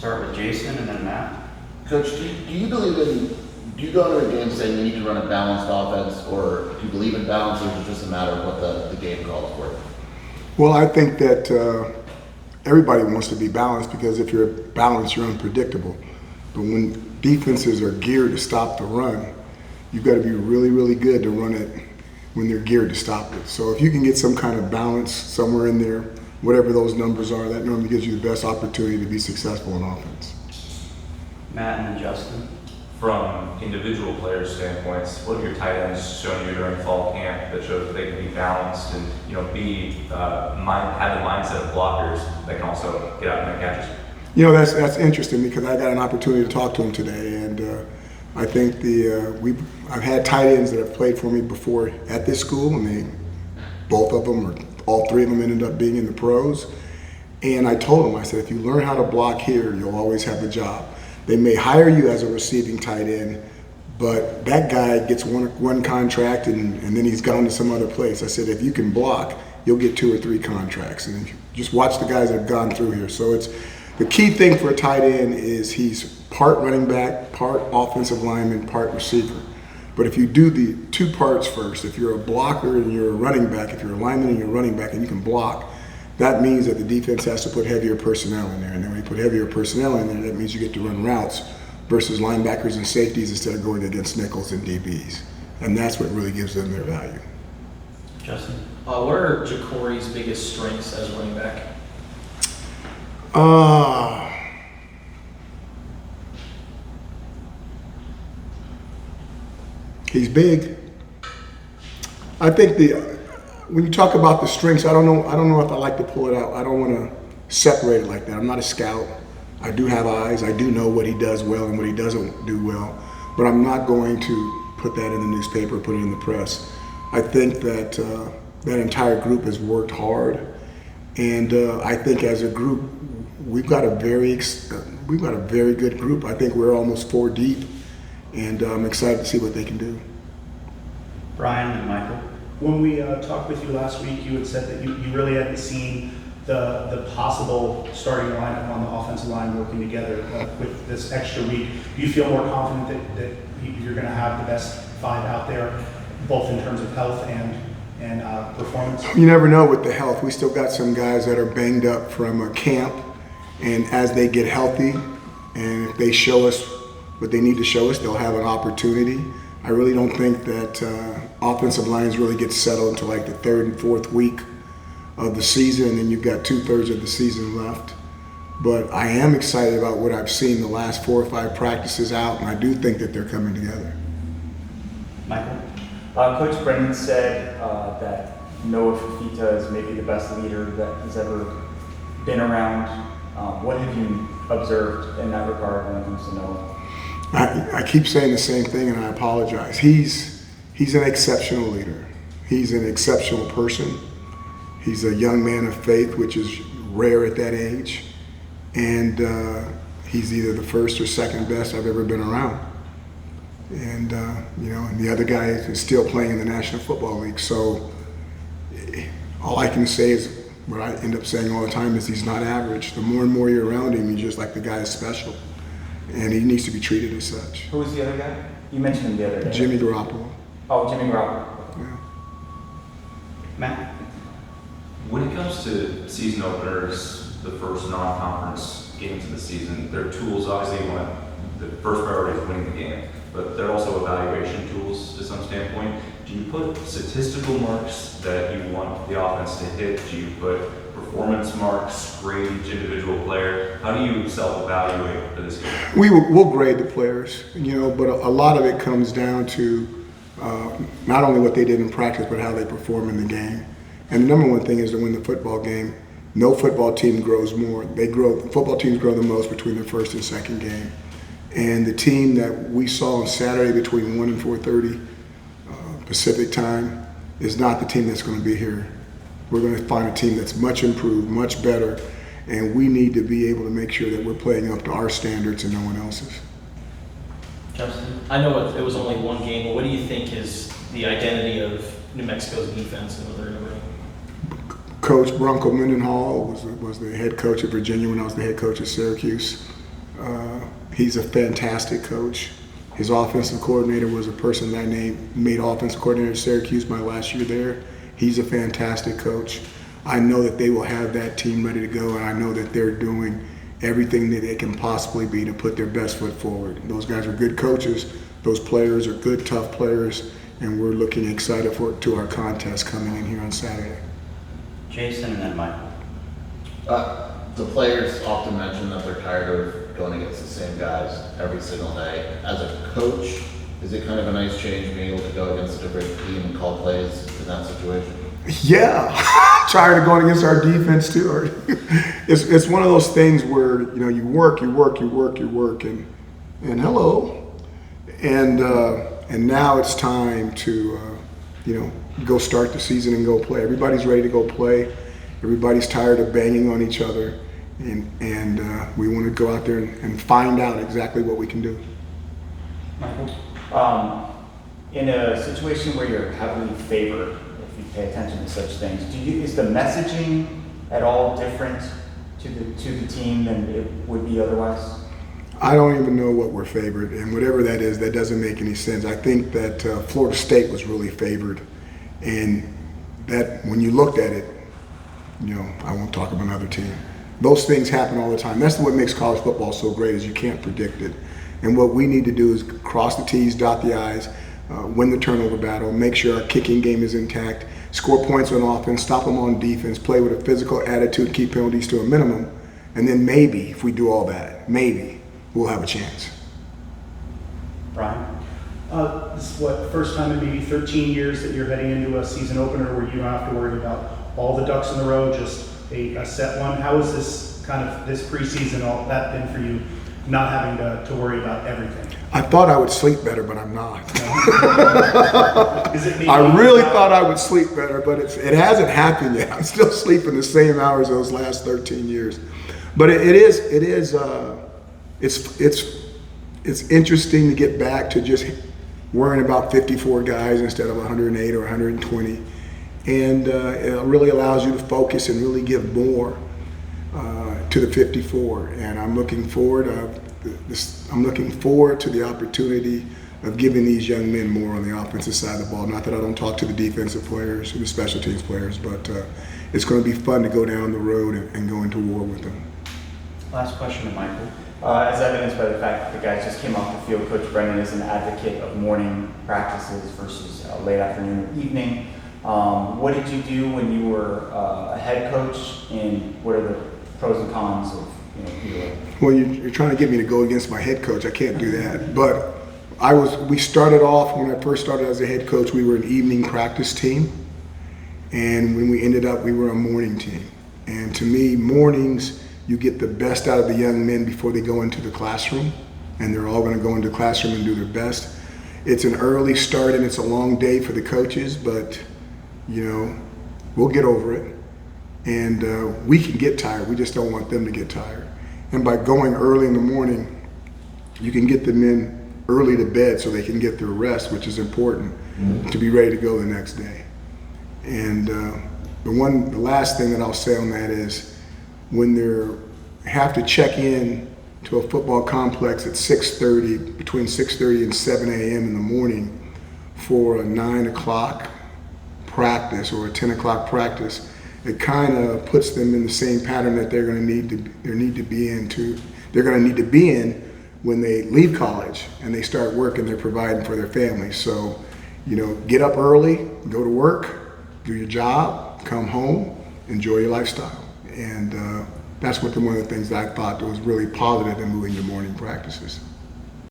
Start with Jason and then Matt. Coach, do you believe do you go into a game saying you need to run a balanced offense, or do you believe in balance, or is it just a matter of what the game calls for? Well, I think that everybody wants to be balanced, because if you're balanced, you're unpredictable. But when defenses are geared to stop the run, you've got to be really, really good to run it when they're geared to stop it. So if you can get some kind of balance somewhere in there, whatever those numbers are, that normally gives you the best opportunity to be successful in offense. Matt and then Justin. From individual players' standpoints, what have your tight ends shown you during fall camp that shows that they can be balanced and have the mindset of blockers that can also get out and make catches? That's interesting, because I got an opportunity to talk to him today, and I think I've had tight ends that have played for me before at this school, and both of them, or all three of them, ended up being in the pros. And I told him, I said, if you learn how to block here, you'll always have a job. They may hire you as a receiving tight end, but that guy gets one contract and then he's gone to some other place. I said, if you can block, you'll get 2 or 3 contracts. And just watch the guys that have gone through here. So it's the key thing for a tight end is he's part running back, part offensive lineman, part receiver. But if you do the 2 parts first, if you're a blocker and you're a running back, if you're a lineman and you're a running back and you can block, that means that the defense has to put heavier personnel in there. And then when you put heavier personnel in there, that means you get to run routes versus linebackers and safeties instead of going against nickels and DBs. And that's what really gives them their value. Justin. What are Ja'Cory's biggest strengths as a running back? He's big. I think when you talk about the strengths, I don't know if I like to pull it out. I don't want to separate it like that. I'm not a scout. I do have eyes. I do know what he does well and what he doesn't do well. But I'm not going to put that in the newspaper, put it in the press. I think that that entire group has worked hard, and I think as a group we've got a very good group. I think we're almost 4 deep, and I'm excited to see what they can do. Brian and Michael. When we talked with you last week, you had said that you really hadn't seen the possible starting lineup on the offensive line working together with this extra week. Do you feel more confident that you're going to have the best 5 out there, both in terms of health and performance? You never know with the health. We still got some guys that are banged up from camp, and as they get healthy, and if they show us what they need to show us, they'll have an opportunity. I really don't think that offensive lines really get settled until like the 3rd and 4th week of the season, and then you've got 2/3 of the season left. But I am excited about what I've seen the last 4 or 5 practices out, and I do think that they're coming together. Michael. Coach Brennan said that Noah Fafita is maybe the best leader that he's ever been around. What have you observed in that regard when it comes to Noah? I keep saying the same thing, and I apologize. He's an exceptional leader. He's an exceptional person. He's a young man of faith, which is rare at that age. And he's either the first or second best I've ever been around. And, and the other guy is still playing in the National Football League. So all I can say is what I end up saying all the time is he's not average. The more and more you're around him, you're just like the guy is special. And he needs to be treated as such. Who was the other guy? You mentioned him the other day. Jimmy Garoppolo. Oh, Jimmy Garoppolo. Yeah. Matt. When it comes to season openers, the first non-conference games of the season, their tools, obviously the first priority is winning the game, but they're also evaluation tools to some standpoint. Do you put statistical marks that you want the offense to hit? Do you put performance marks, grade each individual player? How do you self-evaluate for this game? We'll grade the players, but a lot of it comes down to not only what they did in practice, but how they perform in the game. And the number one thing is to win the football game. No football team grows more. Football teams grow the most between their first and second game. And the team that we saw on Saturday between 1 and 4:30 Pacific time is not the team that's going to be here. We're going to find a team that's much improved, much better, and we need to be able to make sure that we're playing up to our standards and no one else's. Justin. I know it was only 1 game, but what do you think is the identity of New Mexico's defense and what they're going to bring? Coach Bronco Mendenhall was the head coach at Virginia when I was the head coach at Syracuse. He's a fantastic coach. His offensive coordinator was a person that I made offensive coordinator at Syracuse my last year there. He's a fantastic coach. I know that they will have that team ready to go, and I know that they're doing everything that they can possibly be to put their best foot forward. Those guys are good coaches. Those players are good, tough players, and we're looking excited to our contest coming in here on Saturday. Jason and then Michael. The players often mention that they're tired of going against the same guys every single day. As a coach, is it kind of a nice change being able to go against a different team and call plays in that situation? Yeah, tired of going against our defense too. It's one of those things where you work, and hello, and now it's time to go start the season and go play. Everybody's ready to go play. Everybody's tired of banging on each other, and we want to go out there and find out exactly what we can do. Michael? In a situation where you're heavily favored, if you pay attention to such things, is the messaging at all different to the team than it would be otherwise? I don't even know what we're favored, and whatever that is, that doesn't make any sense. I think that Florida State was really favored, and that when you looked at it, I won't talk about another team. Those things happen all the time. That's what makes college football so great, is you can't predict it. And what we need to do is cross the T's, dot the I's, win the turnover battle, make sure our kicking game is intact, score points on offense, stop them on defense, play with a physical attitude, keep penalties to a minimum, and then maybe, if we do all that, maybe we'll have a chance. Brian? This is first time in maybe 13 years that you're heading into a season opener where you don't have to worry about all the ducks in the row, just a set one. How is this preseason, all that been for you, not having to worry about everything? I thought I would sleep better, but I'm not. Is it I really thought I would sleep better, but it hasn't happened yet. I'm still sleeping the same hours those last 13 years. But it's interesting to get back to just worrying about 54 guys instead of 108 or 120. And it really allows you to focus and really give more to the 54. And I'm looking forward to the opportunity of giving these young men more on the offensive side of the ball. Not that I don't talk to the defensive players and the special teams players, but it's going to be fun to go down the road and go into war with them. Last question to Michael. As evidenced by the fact that the guys just came off the field, Coach Brennan is an advocate of morning practices versus late afternoon or evening. What did you do when you were a head coach, and what are the pros and cons of either? Well, you're trying to get me to go against my head coach. I can't do that. But we started off, when I first started as a head coach, we were an evening practice team. And when we ended up, we were a morning team. And to me, mornings, you get the best out of the young men before they go into the classroom. And they're all going to go into the classroom and do their best. It's an early start and it's a long day for the coaches, but we'll get over it. And we can get tired. We just don't want them to get tired. And by going early in the morning, you can get the men early to bed so they can get their rest, which is important to be ready to go the next day. And the last thing that I'll say on that is when they have to check in to a football complex at 6:30, between 6:30 and 7 a.m. in the morning for a 9 o'clock practice or a 10 o'clock practice, it kind of puts them in the same pattern that they're going to need to be in when they leave college and they start work and they're providing for their families. So, get up early, go to work, do your job, come home, enjoy your lifestyle. And that's one of the things that I thought was really positive in moving to morning practices.